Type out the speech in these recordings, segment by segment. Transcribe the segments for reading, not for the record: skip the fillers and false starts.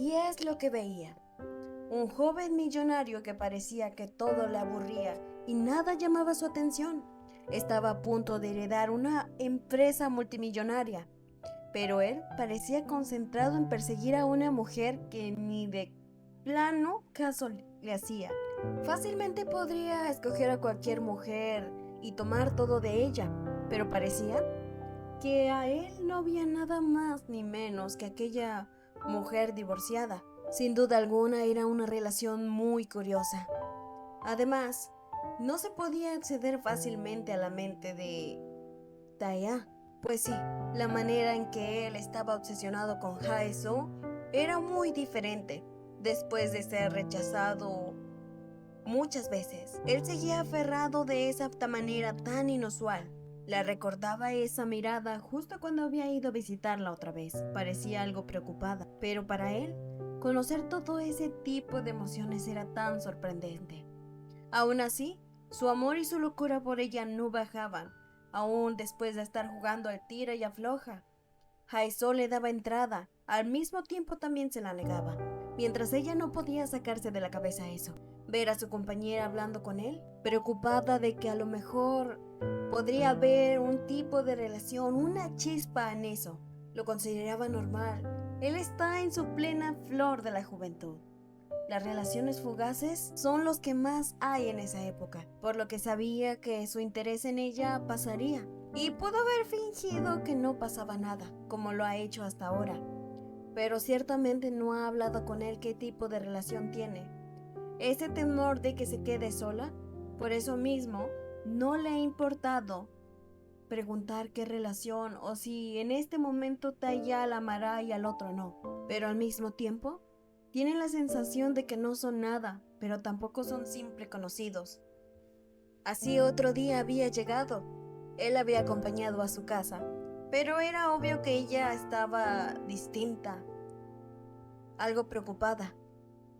Y es lo que veía. Un joven millonario que parecía que todo le aburría y nada llamaba su atención. Estaba a punto de heredar una empresa multimillonaria, pero él parecía concentrado en perseguir a una mujer que ni de plano caso le hacía. Fácilmente podría escoger a cualquier mujer y tomar todo de ella, pero parecía que a él no había nada más ni menos que aquella mujer divorciada. Sin duda alguna era una relación muy curiosa. Además, no se podía acceder fácilmente a la mente de Taya. Pues sí, la manera en que él estaba obsesionado con Haeso era muy diferente. Después de ser rechazado muchas veces, él seguía aferrado de esa manera tan inusual. Le recordaba esa mirada justo cuando había ido a visitarla otra vez. Parecía algo preocupada, pero para él, conocer todo ese tipo de emociones era tan sorprendente. Aún así, su amor y su locura por ella no bajaban, aún después de estar jugando al tira y afloja. Jaisó le daba entrada, al mismo tiempo también se la negaba, mientras ella no podía sacarse de la cabeza eso. Ver a su compañera hablando con él, preocupada de que a lo mejor podría haber un tipo de relación, una chispa en eso. Lo consideraba normal. Él está en su plena flor de la juventud. Las relaciones fugaces son los que más hay en esa época, por lo que sabía que su interés en ella pasaría, y pudo haber fingido que no pasaba nada, como lo ha hecho hasta ahora. Pero ciertamente no ha hablado con él qué tipo de relación tiene. Ese temor de que se quede sola, por eso mismo, no le ha importado preguntar qué relación o si en este momento Taya la amará y al otro no. Pero al mismo tiempo, tiene la sensación de que no son nada, pero tampoco son simple conocidos. Así otro día había llegado. Él había acompañado a su casa, pero era obvio que ella estaba distinta, algo preocupada.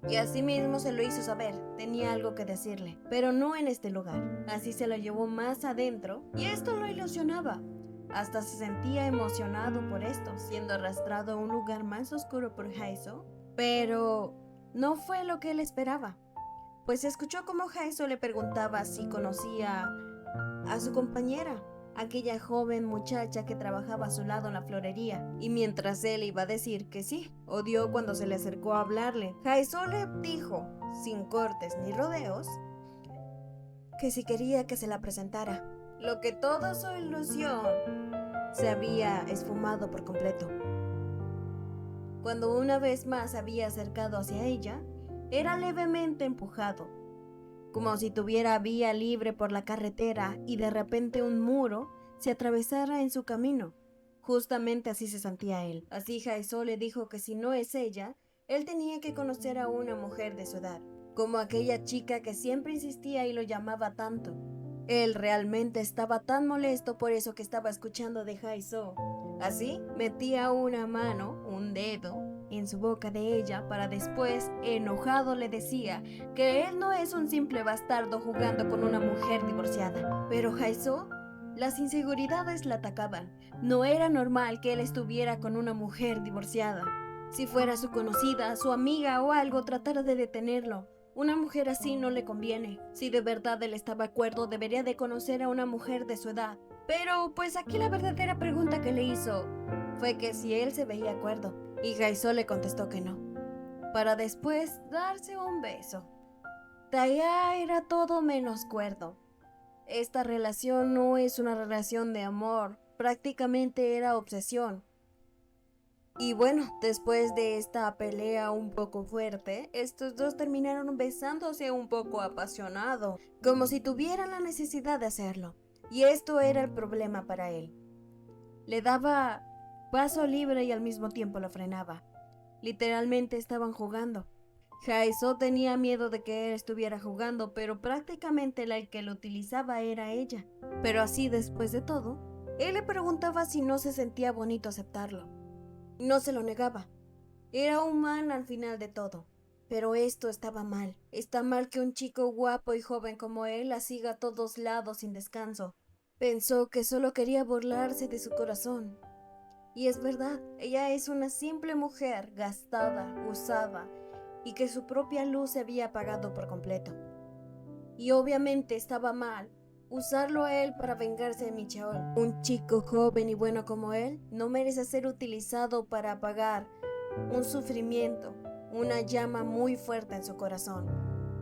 Y así mismo se lo hizo saber, tenía algo que decirle, pero no en este lugar. Así se lo llevó más adentro y esto lo ilusionaba. Hasta se sentía emocionado por esto, siendo arrastrado a un lugar más oscuro por Haiso. Pero no fue lo que él esperaba, pues escuchó como Haiso le preguntaba si conocía a su compañera, aquella joven muchacha que trabajaba a su lado en la florería, y mientras él iba a decir que sí, odió cuando se le acercó a hablarle. Haiso le dijo, sin cortes ni rodeos, que si quería que se la presentara, lo que toda su ilusión se había esfumado por completo. Cuando una vez más se había acercado hacia ella, era levemente empujado, como si tuviera vía libre por la carretera y de repente un muro se atravesara en su camino. Justamente así se sentía él. Así Jaisó le dijo que si no es ella, él tenía que conocer a una mujer de su edad, como aquella chica que siempre insistía y lo llamaba tanto. Él realmente estaba tan molesto por eso que estaba escuchando de Jaisó. Así metía una mano, un dedo, en su boca de ella para después, enojado, le decía que él no es un simple bastardo jugando con una mujer divorciada. Pero Jaisó, las inseguridades la atacaban. No era normal que él estuviera con una mujer divorciada. Si fuera su conocida, su amiga o algo, tratara de detenerlo. Una mujer así no le conviene. Si de verdad él estaba acuerdo, debería de conocer a una mujer de su edad. Pero pues aquí la verdadera pregunta que le hizo fue que si él se veía acuerdo. Y Jaisó le contestó que no, para después darse un beso. Taya era todo menos cuerdo. Esta relación no es una relación de amor, prácticamente era obsesión. Y bueno, después de esta pelea un poco fuerte, estos dos terminaron besándose un poco apasionado, como si tuvieran la necesidad de hacerlo. Y esto era el problema para él. Le daba paso libre y al mismo tiempo lo frenaba. Literalmente estaban jugando. Jaeso tenía miedo de que él estuviera jugando, pero prácticamente la que lo utilizaba era ella. Pero así, después de todo, él le preguntaba si no se sentía bonito aceptarlo. No se lo negaba. Era humano al final de todo. Pero esto estaba mal. Está mal que un chico guapo y joven como él la siga a todos lados sin descanso. Pensó que solo quería burlarse de su corazón. Y es verdad, ella es una simple mujer gastada, usada, y que su propia luz se había apagado por completo. Y obviamente estaba mal usarlo a él para vengarse de Michael. Un chico joven y bueno como él no merece ser utilizado para apagar un sufrimiento, una llama muy fuerte en su corazón.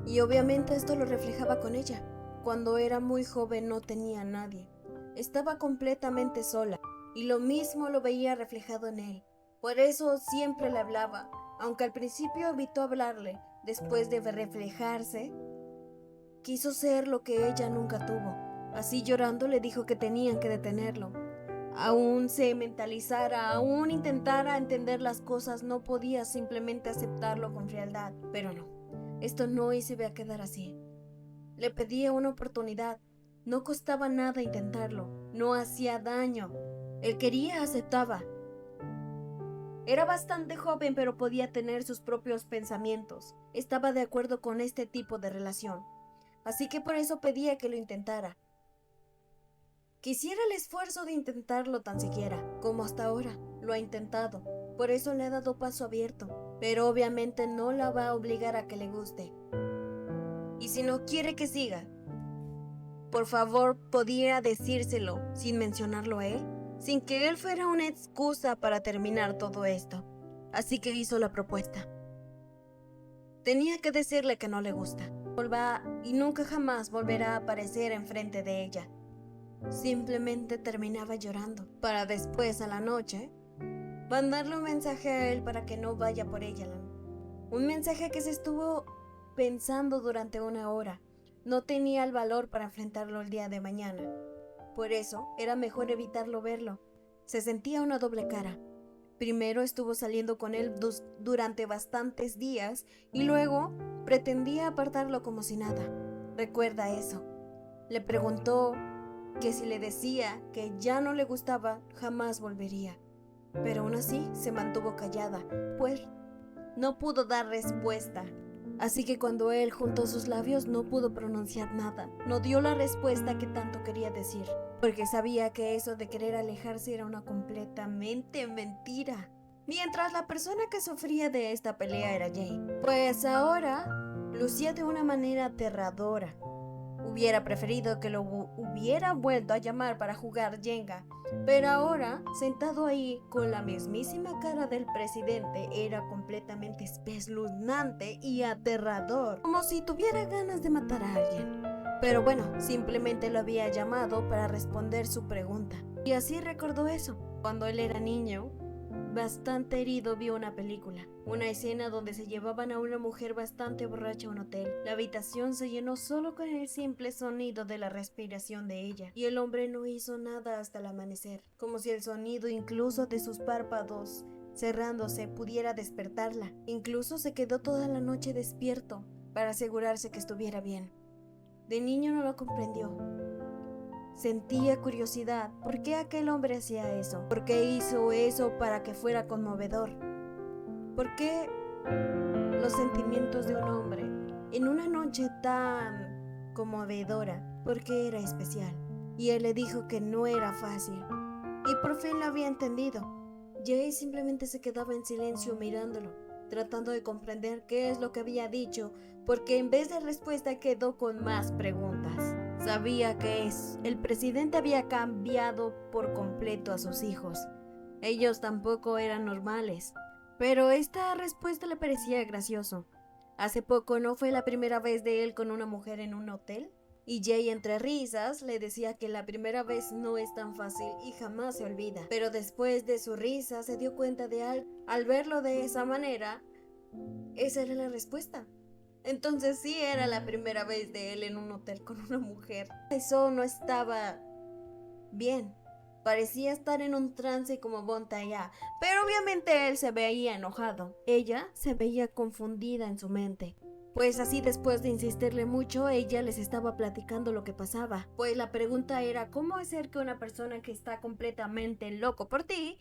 Y obviamente esto lo reflejaba con ella. Cuando era muy joven no tenía a nadie. Estaba completamente sola y lo mismo lo veía reflejado en él. Por eso siempre le hablaba, aunque al principio evitó hablarle. Después de reflejarse, quiso ser lo que ella nunca tuvo. Así llorando le dijo que tenían que detenerlo. Aún se mentalizara, aún intentara entender las cosas, no podía simplemente aceptarlo con frialdad. Pero no, esto no se iba a quedar así. Le pedía una oportunidad. No costaba nada intentarlo, no hacía daño. Él quería, aceptaba. Era bastante joven, pero podía tener sus propios pensamientos. Estaba de acuerdo con este tipo de relación. Así que por eso pedía que lo intentara. Quisiera el esfuerzo de intentarlo tan siquiera, como hasta ahora lo ha intentado. Por eso le ha dado paso abierto, pero obviamente no la va a obligar a que le guste. Y si no quiere que siga, por favor, podía decírselo sin mencionarlo a él, sin que él fuera una excusa para terminar todo esto. Así que hizo la propuesta. Tenía que decirle que no le gusta. Y nunca jamás volverá a aparecer enfrente de ella. Simplemente terminaba llorando, para después a la noche mandarle un mensaje a él para que no vaya por ella. Un mensaje que se estuvo pensando durante una hora. No tenía el valor para enfrentarlo el día de mañana. Por eso era mejor evitarlo verlo. Se sentía una doble cara. Primero estuvo saliendo con él durante bastantes días y luego pretendía apartarlo como si nada. Recuerda eso. Le preguntó que si le decía que ya no le gustaba, jamás volvería. Pero aún así se mantuvo callada, pues no pudo dar respuesta. Así que cuando él juntó sus labios no pudo pronunciar nada. No dio la respuesta que tanto quería decir, porque sabía que eso de querer alejarse era una completamente mentira. Mientras la persona que sufría de esta pelea era Jay, pues ahora lucía de una manera aterradora. Hubiera preferido que lo hubiera vuelto a llamar para jugar Jenga, pero ahora, sentado ahí con la mismísima cara del presidente, era completamente espeluznante y aterrador, como si tuviera ganas de matar a alguien. Pero bueno, simplemente lo había llamado para responder su pregunta. Y así recordó eso. Cuando él era niño, bastante herido, vio una película, una escena donde se llevaban a una mujer bastante borracha a un hotel. La habitación se llenó solo con el simple sonido de la respiración de ella, y el hombre no hizo nada hasta el amanecer, como si el sonido incluso de sus párpados cerrándose pudiera despertarla. Incluso se quedó toda la noche despierto para asegurarse que estuviera bien. De niño no lo comprendió. Sentía curiosidad. ¿Por qué aquel hombre hacía eso? ¿Por qué hizo eso para que fuera conmovedor? ¿Por qué los sentimientos de un hombre en una noche tan conmovedora? ¿Por qué era especial? Y él le dijo que no era fácil. Y por fin lo había entendido. Jay simplemente se quedaba en silencio mirándolo, tratando de comprender qué es lo que había dicho, porque en vez de respuesta quedó con más preguntas. Sabía que el presidente había cambiado por completo a sus hijos. Ellos tampoco eran normales, pero esta respuesta le parecía gracioso. Hace poco no fue la primera vez de él con una mujer en un hotel, y Jay entre risas le decía que la primera vez no es tan fácil y jamás se olvida. Pero después de su risa se dio cuenta de algo. Al verlo de esa manera, esa era la respuesta. Entonces sí era la primera vez de él en un hotel con una mujer. Eso no estaba bien. Parecía estar en un trance como Bontaya, pero obviamente él se veía enojado. Ella se veía confundida en su mente. Pues así, después de insistirle mucho, ella les estaba platicando lo que pasaba. Pues la pregunta era, ¿cómo hacer que una persona que está completamente loco por ti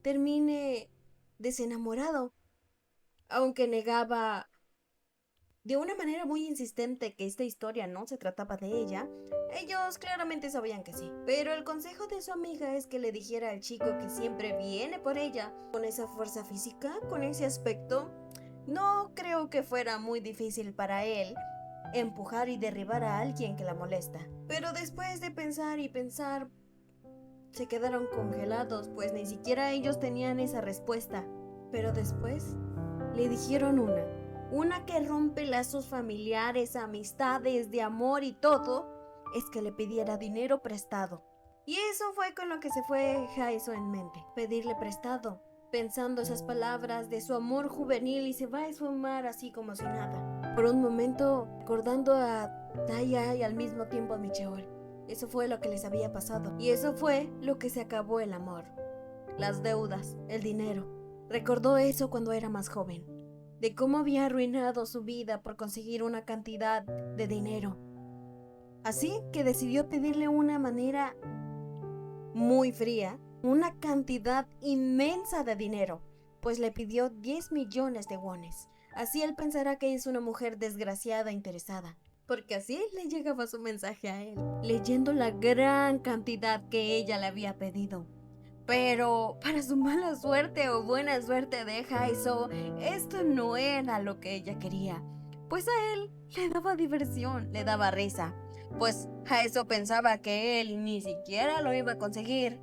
termine desenamorado? Aunque negaba de una manera muy insistente que esta historia no se trataba de ella, ellos claramente sabían que sí. Pero el consejo de su amiga es que le dijera al chico que siempre viene por ella, con esa fuerza física, con ese aspecto. No creo que fuera muy difícil para él empujar y derribar a alguien que la molesta. Pero después de pensar y pensar, se quedaron congelados, pues ni siquiera ellos tenían esa respuesta. Pero después le dijeron una que rompe lazos familiares, amistades, de amor y todo, es que le pidiera dinero prestado. Y eso fue con lo que se fue Jaeso en mente, pedirle prestado, pensando esas palabras de su amor juvenil, y se va a esfumar así como si nada. Por un momento, recordando a Taya y al mismo tiempo a Micheol. Eso fue lo que les había pasado. Y eso fue lo que se acabó el amor. Las deudas, el dinero. Recordó eso cuando era más joven. De cómo había arruinado su vida por conseguir una cantidad de dinero. Así que decidió pedirle una manera muy fría, una cantidad inmensa de dinero, pues le pidió 10 millones de wones. Así él pensará que es una mujer desgraciada e interesada, porque así le llegaba su mensaje a él, leyendo la gran cantidad que ella le había pedido. Pero para su mala suerte o buena suerte de Jaeso, esto no era lo que ella quería, pues a él le daba diversión, le daba risa, pues Jaeso pensaba que él ni siquiera lo iba a conseguir.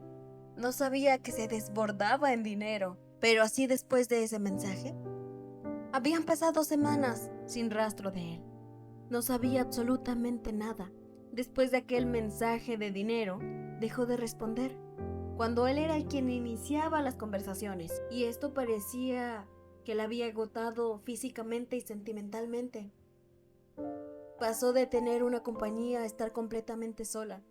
No sabía que se desbordaba en dinero. Pero así, después de ese mensaje, habían pasado semanas sin rastro de él. No sabía absolutamente nada. Después de aquel mensaje de dinero, dejó de responder, cuando él era el quien iniciaba las conversaciones, y esto parecía que la había agotado físicamente y sentimentalmente. Pasó de tener una compañía a estar completamente sola.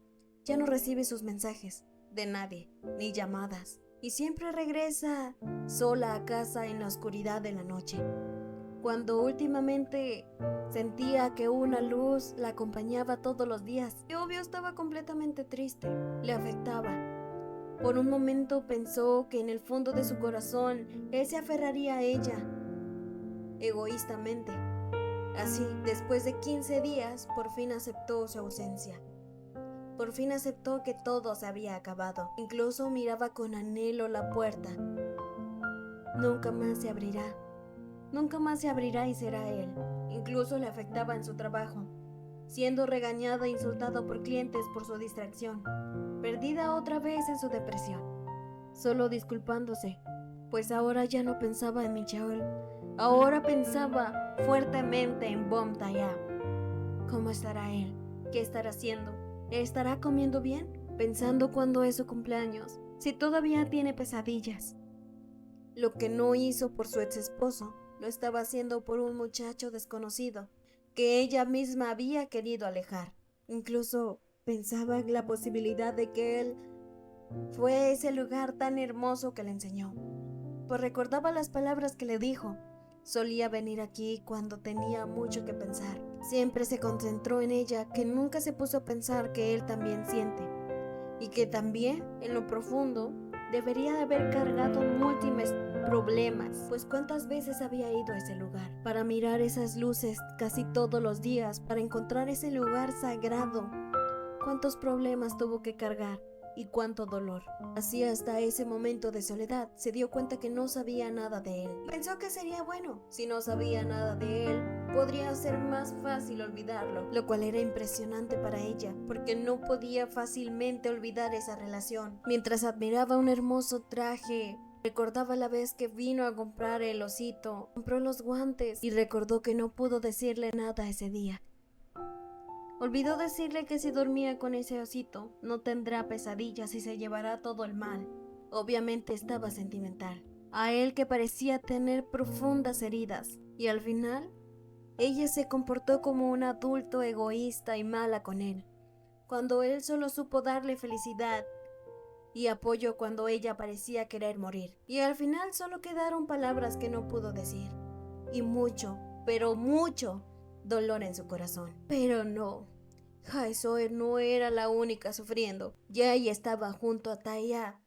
Ya no recibe sus mensajes de nadie, ni llamadas, y siempre regresa sola a casa en la oscuridad de la noche. Cuando últimamente sentía que una luz la acompañaba todos los días, y obvio estaba completamente triste, le afectaba. Por un momento pensó que en el fondo de su corazón él se aferraría a ella, egoístamente. Así, después de 15 días, por fin aceptó su ausencia. Por fin aceptó que todo se había acabado. Incluso miraba con anhelo la puerta. Nunca más se abrirá. Nunca más se abrirá y será él. Incluso le afectaba en su trabajo, siendo regañada e insultada por clientes por su distracción. Perdida otra vez en su depresión. Solo disculpándose, pues ahora ya no pensaba en Micheol. Ahora pensaba fuertemente en Bom Taya. ¿Cómo estará él? ¿Qué estará haciendo? ¿Estará comiendo bien? Pensando cuándo es su cumpleaños, si todavía tiene pesadillas. Lo que no hizo por su ex esposo, lo estaba haciendo por un muchacho desconocido, que ella misma había querido alejar. Incluso pensaba en la posibilidad de que él fue ese lugar tan hermoso que le enseñó, pues recordaba las palabras que le dijo. Solía venir aquí cuando tenía mucho que pensar. Siempre se concentró en ella, que nunca se puso a pensar que él también siente, y que también, en lo profundo, debería de haber cargado múltiples problemas, pues cuántas veces había ido a ese lugar para mirar esas luces casi todos los días, para encontrar ese lugar sagrado. Cuántos problemas tuvo que cargar y cuánto dolor. Así, hasta ese momento de soledad, se dio cuenta que no sabía nada de él. Pensó que sería bueno. Si no sabía nada de él, podría ser más fácil olvidarlo, lo cual era impresionante para ella, porque no podía fácilmente olvidar esa relación. Mientras admiraba un hermoso traje, recordaba la vez que vino a comprar el osito, compró los guantes y recordó que no pudo decirle nada ese día. Olvidó decirle que si dormía con ese osito, no tendrá pesadillas y se llevará todo el mal. Obviamente estaba sentimental. A él, que parecía tener profundas heridas. Y al final, ella se comportó como un adulto egoísta y mala con él, cuando él solo supo darle felicidad y apoyo cuando ella parecía querer morir. Y al final solo quedaron palabras que no pudo decir. Y mucho, pero mucho dolor en su corazón. Pero no, Jaesoe no era la única sufriendo. Yae estaba junto a Taya,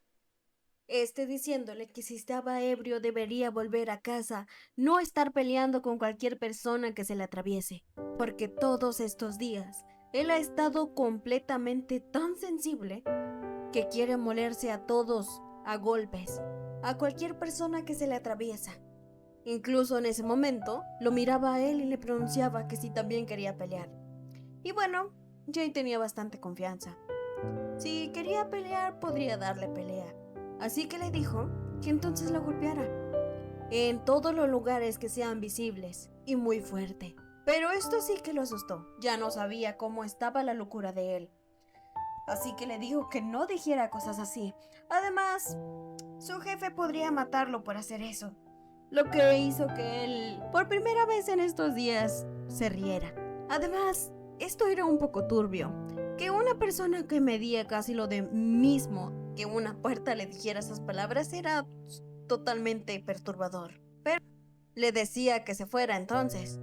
diciéndole que si estaba ebrio debería volver a casa, no estar peleando con cualquier persona que se le atraviese, porque todos estos días él ha estado completamente tan sensible que quiere molerse a todos a golpes, a cualquier persona que se le atraviesa. Incluso en ese momento lo miraba a él y le pronunciaba que si también quería pelear. Y bueno, Jay tenía bastante confianza. Si quería pelear, podría darle pelea. Así que le dijo que entonces lo golpeara en todos los lugares que sean visibles y muy fuerte. Pero esto sí que lo asustó. Ya no sabía cómo estaba la locura de él. Así que le dijo que no dijera cosas así. Además, su jefe podría matarlo por hacer eso. Lo que hizo que él, por primera vez en estos días, se riera. Además, esto era un poco turbio. Que una persona que medía casi lo de mismo que una puerta le dijera esas palabras era totalmente perturbador. Pero le decía que se fuera entonces.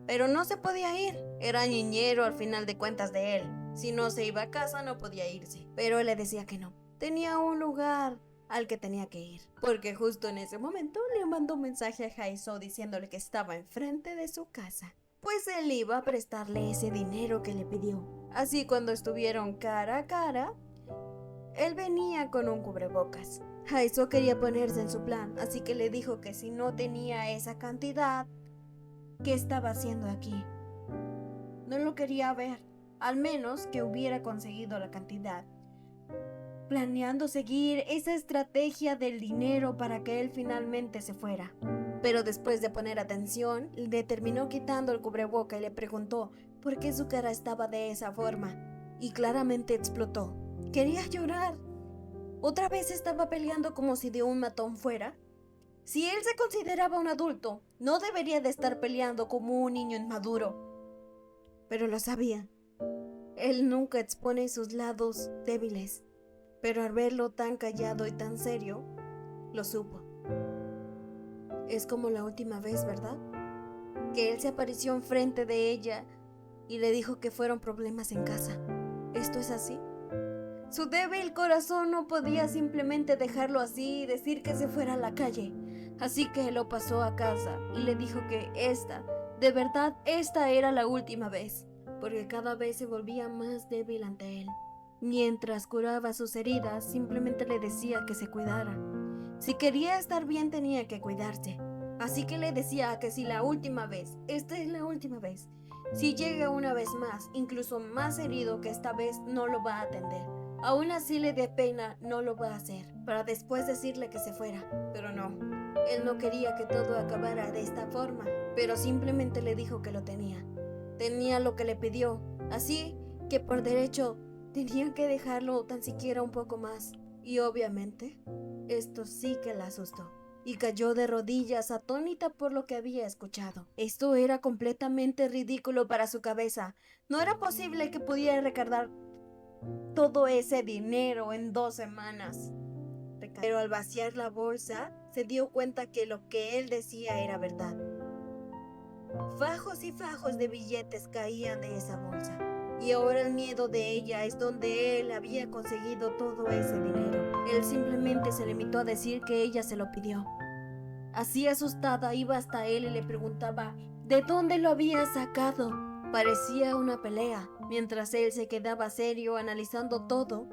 Pero no se podía ir. Era niñero al final de cuentas de él. Si no se iba a casa no podía irse. Pero él le decía que no. Tenía un lugar al que tenía que ir. Porque justo en ese momento le mandó un mensaje a Jaiso diciéndole que estaba enfrente de su casa. Pues él iba a prestarle ese dinero que le pidió. Así cuando estuvieron cara a cara, él venía con un cubrebocas. Jaiso quería ponerse en su plan, así que le dijo que si no tenía esa cantidad, ¿qué estaba haciendo aquí? No lo quería ver, al menos que hubiera conseguido la cantidad, planeando seguir esa estrategia del dinero para que él finalmente se fuera. Pero después de poner atención, le terminó quitando el cubreboca y le preguntó por qué su cara estaba de esa forma, y claramente explotó. Quería llorar. Otra vez estaba peleando como si de un matón fuera. Si él se consideraba un adulto, no debería de estar peleando como un niño inmaduro. Pero lo sabía. Él nunca expone sus lados débiles, pero al verlo tan callado y tan serio, lo supo. Es como la última vez, ¿verdad? Que él se apareció enfrente de ella y le dijo que fueron problemas en casa. ¿Esto es así? Su débil corazón no podía simplemente dejarlo así y decir que se fuera a la calle. Así que lo pasó a casa y le dijo que de verdad, esta era la última vez, porque cada vez se volvía más débil ante él. Mientras curaba sus heridas, simplemente le decía que se cuidara. Si quería estar bien tenía que cuidarse. Así que le decía que si la última vez, esta es la última vez, si llega una vez más, incluso más herido que esta vez, no lo va a atender. Aún así le dé pena, no lo va a hacer, para después decirle que se fuera. Pero no, él no quería que todo acabara de esta forma, pero simplemente le dijo que lo tenía. Tenía lo que le pidió, así que por derecho tenía que dejarlo tan siquiera un poco más. Y obviamente, esto sí que la asustó. Y cayó de rodillas atónita por lo que había escuchado. Esto era completamente ridículo para su cabeza. No era posible que pudiera recargar todo ese dinero en 2 semanas. Pero al vaciar la bolsa, se dio cuenta que lo que él decía era verdad. Fajos y fajos de billetes caían de esa bolsa. Y ahora el miedo de ella es donde él había conseguido todo ese dinero. Él simplemente se limitó a decir que ella se lo pidió. Así asustada iba hasta él y le preguntaba ¿de dónde lo había sacado? Parecía una pelea. Mientras él se quedaba serio analizando todo,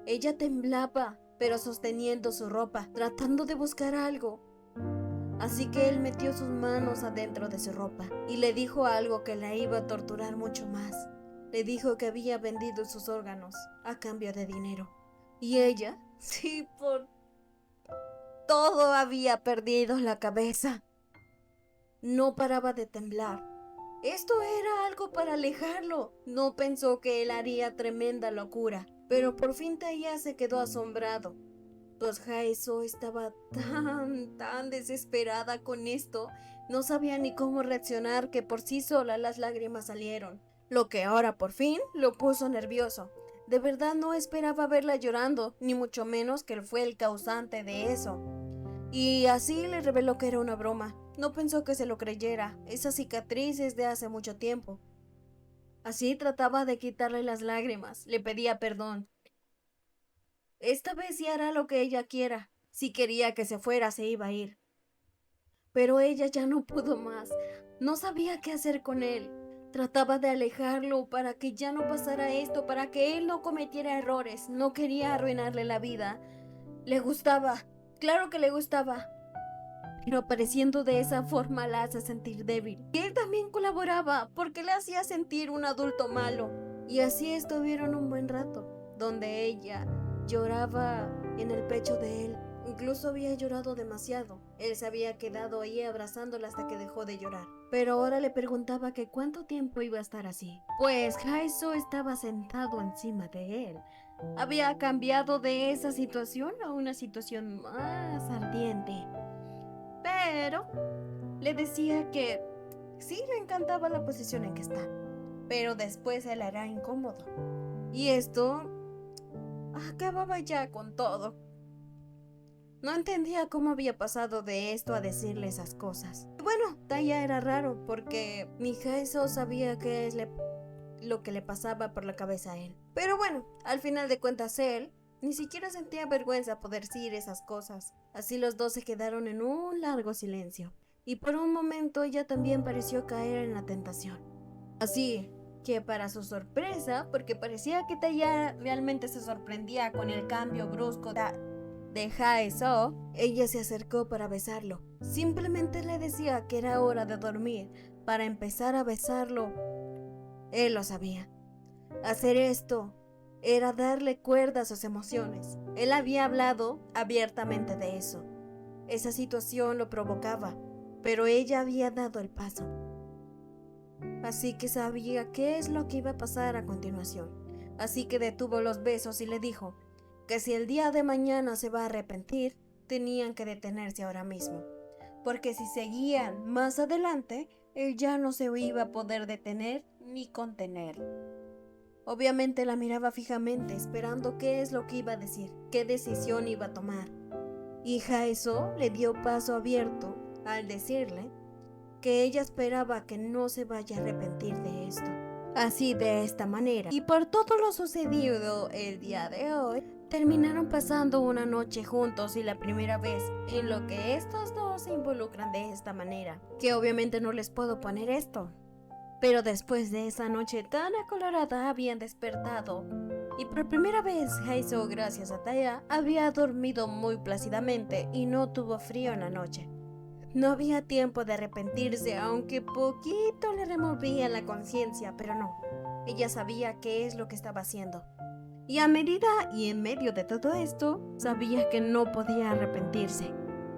ella temblaba, pero sosteniendo su ropa, tratando de buscar algo. Así que él metió sus manos adentro de su ropa y le dijo algo que la iba a torturar mucho más. Le dijo que había vendido sus órganos a cambio de dinero. Y ella, sí, por todo había perdido la cabeza. No paraba de temblar. Esto era algo para alejarlo. No pensó que él haría tremenda locura, pero por fin Taya se quedó asombrado. Pues Jaiso estaba tan desesperada con esto, no sabía ni cómo reaccionar que por sí sola las lágrimas salieron, lo que ahora por fin lo puso nervioso. De verdad no esperaba verla llorando, ni mucho menos que él fue el causante de eso. Y así le reveló que era una broma. No pensó que se lo creyera, esa cicatriz es de hace mucho tiempo. Así trataba de quitarle las lágrimas, le pedía perdón. Esta vez sí hará lo que ella quiera. Si quería que se fuera, se iba a ir. Pero ella ya no pudo más. No sabía qué hacer con él. Trataba de alejarlo para que ya no pasara esto, para que él no cometiera errores. No quería arruinarle la vida. Le gustaba, claro que le gustaba. Pero apareciendo de esa forma la hace sentir débil. Y él también colaboraba porque le hacía sentir un adulto malo. Y así estuvieron un buen rato, donde ella lloraba en el pecho de él. Incluso había llorado demasiado. Él se había quedado ahí abrazándola hasta que dejó de llorar. Pero ahora le preguntaba que cuánto tiempo iba a estar así. Pues Jaiso estaba sentado encima de él. Había cambiado de esa situación a una situación más ardiente. Pero le decía que sí le encantaba la posición en que está, pero después él era incómodo. Y esto acababa ya con todo. No entendía cómo había pasado de esto a decirle esas cosas. Bueno, Taya era raro porque ni Jaiso sabía qué es lo que le pasaba por la cabeza a él. Pero bueno, al final de cuentas él ni siquiera sentía vergüenza por decir esas cosas. Así los dos se quedaron en un largo silencio. Y por un momento ella también pareció caer en la tentación. Así que para su sorpresa, porque parecía que Taya realmente se sorprendía con el cambio brusco de Jae-soo, ella se acercó para besarlo. Simplemente le decía que era hora de dormir para empezar a besarlo. Él lo sabía. Hacer esto era darle cuerda a sus emociones. Él había hablado abiertamente de eso. Esa situación lo provocaba, pero ella había dado el paso. Así que sabía qué es lo que iba a pasar a continuación. Así que detuvo los besos y le dijo que si el día de mañana se va a arrepentir, tenían que detenerse ahora mismo. Porque si seguían más adelante, él ya no se iba a poder detener ni contener. Obviamente la miraba fijamente, esperando qué es lo que iba a decir, qué decisión iba a tomar. Y Jae-soo le dio paso abierto al decirle que ella esperaba que no se vaya a arrepentir de esto. Así de esta manera, y por todo lo sucedido el día de hoy, terminaron pasando una noche juntos y la primera vez en lo que estos dos se involucran de esta manera. Que obviamente no les puedo poner esto. Pero después de esa noche tan acolorada habían despertado. Y por primera vez Jae-soo, gracias a Taya, había dormido muy plácidamente y no tuvo frío en la noche. No había tiempo de arrepentirse, aunque poquito le removía la conciencia, pero no. Ella sabía qué es lo que estaba haciendo. Y a medida y en medio de todo esto, sabía que no podía arrepentirse.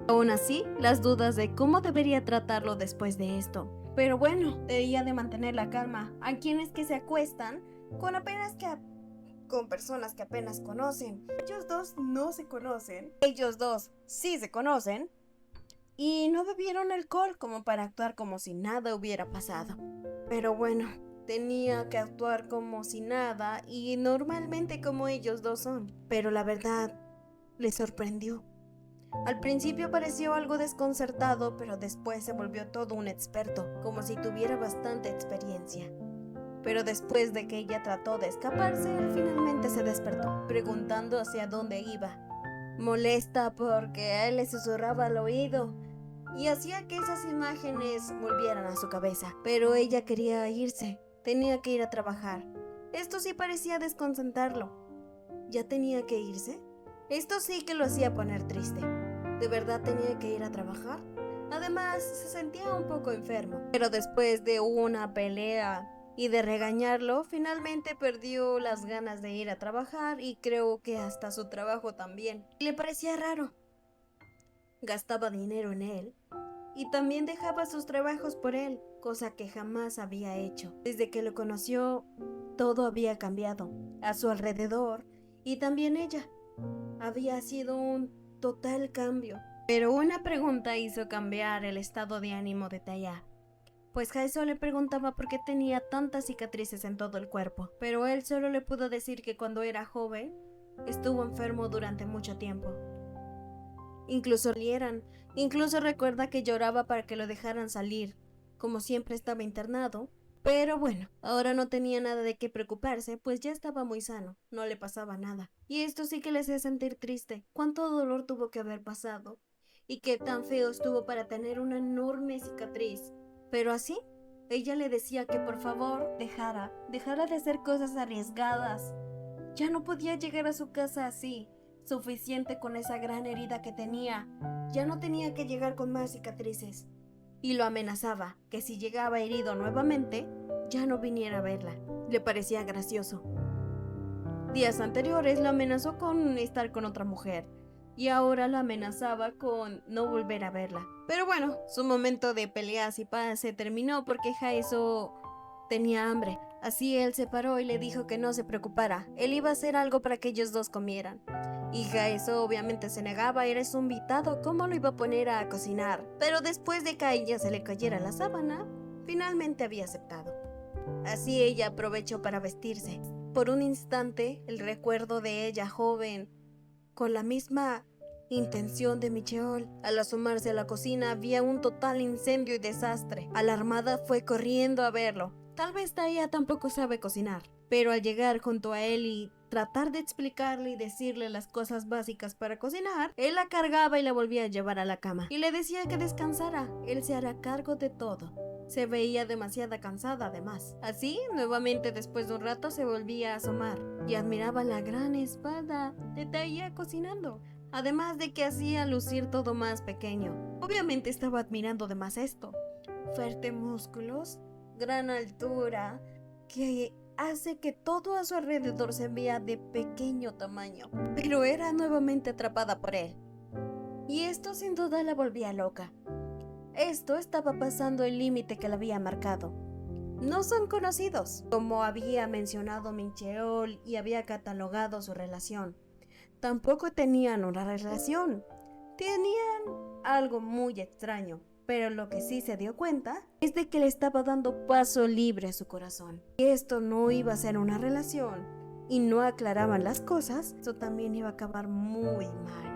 Aún así, las dudas de cómo debería tratarlo después de esto. Pero bueno, debía de mantener la calma. Hay quienes que se acuestan con personas que apenas conocen. Ellos dos no se conocen. Ellos dos sí se conocen. Y no bebieron alcohol como para actuar como si nada hubiera pasado. Pero bueno, tenía que actuar como si nada y normalmente como ellos dos son. Pero la verdad, le sorprendió. Al principio pareció algo desconcertado, pero después se volvió todo un experto, como si tuviera bastante experiencia. Pero después de que ella trató de escaparse, él finalmente se despertó, preguntando hacia dónde iba. Molesta porque a él le susurraba al oído y hacía que esas imágenes volvieran a su cabeza. Pero ella quería irse, tenía que ir a trabajar. Esto sí parecía desconcentrarlo. ¿Ya tenía que irse? Esto sí que lo hacía poner triste. ¿De verdad tenía que ir a trabajar? Además, se sentía un poco enfermo. Pero después de una pelea y de regañarlo, finalmente perdió las ganas de ir a trabajar y creo que hasta su trabajo también. Le parecía raro. Gastaba dinero en él y también dejaba sus trabajos por él, cosa que jamás había hecho. Desde que lo conoció, todo había cambiado a su alrededor y también ella. Había sido un total cambio. Pero una pregunta hizo cambiar el estado de ánimo de Taya. Pues Jae-soo le preguntaba por qué tenía tantas cicatrices en todo el cuerpo. Pero él solo le pudo decir que cuando era joven, estuvo enfermo durante mucho tiempo. Incluso recuerda que lloraba para que lo dejaran salir. Como siempre estaba internado, Pero bueno, ahora no tenía nada de qué preocuparse, pues ya estaba muy sano, no le pasaba nada. Y esto sí que le hacía sentir triste. ¿Cuánto dolor tuvo que haber pasado? Y qué tan feo estuvo para tener una enorme cicatriz. Pero así, ella le decía que por favor dejara de hacer cosas arriesgadas. Ya no podía llegar a su casa así, suficiente con esa gran herida que tenía. Ya no tenía que llegar con más cicatrices. Y lo amenazaba que si llegaba herido nuevamente, ya no viniera a verla. Le parecía gracioso. Días anteriores lo amenazó con estar con otra mujer y ahora la amenazaba con no volver a verla. Pero bueno, su momento de peleas y paz se terminó porque Jaeso tenía hambre. Así él se paró y le dijo que no se preocupara, él iba a hacer algo para que ellos dos comieran. Y Jaeso obviamente se negaba, era su invitado, ¿cómo lo iba a poner a cocinar? Pero después de que a ella se le cayera la sábana, finalmente había aceptado. Así ella aprovechó para vestirse. Por un instante, el recuerdo de ella joven, con la misma intención de Micheol. Al asomarse a la cocina había un total incendio y desastre. Alarmada fue corriendo a verlo. Tal vez Taya tampoco sabe cocinar, pero al llegar junto a él y tratar de explicarle y decirle las cosas básicas para cocinar, él la cargaba y la volvía a llevar a la cama. Y le decía que descansara, él se hará cargo de todo. Se veía demasiado cansada además. Así, nuevamente después de un rato se volvía a asomar y admiraba la gran espalda de Taya cocinando. Además de que hacía lucir todo más pequeño. Obviamente estaba admirando de más esto. Fuertes músculos, gran altura, que hace que todo a su alrededor se vea de pequeño tamaño. Pero era nuevamente atrapada por él. Y esto sin duda la volvía loca. Esto estaba pasando el límite que la había marcado. No son conocidos, como había mencionado Mincheol y había catalogado su relación. Tampoco tenían una relación. Tenían algo muy extraño, pero lo que sí se dio cuenta es de que le estaba dando paso libre a su corazón. Y esto no iba a ser una relación y no aclaraban las cosas, eso también iba a acabar muy mal.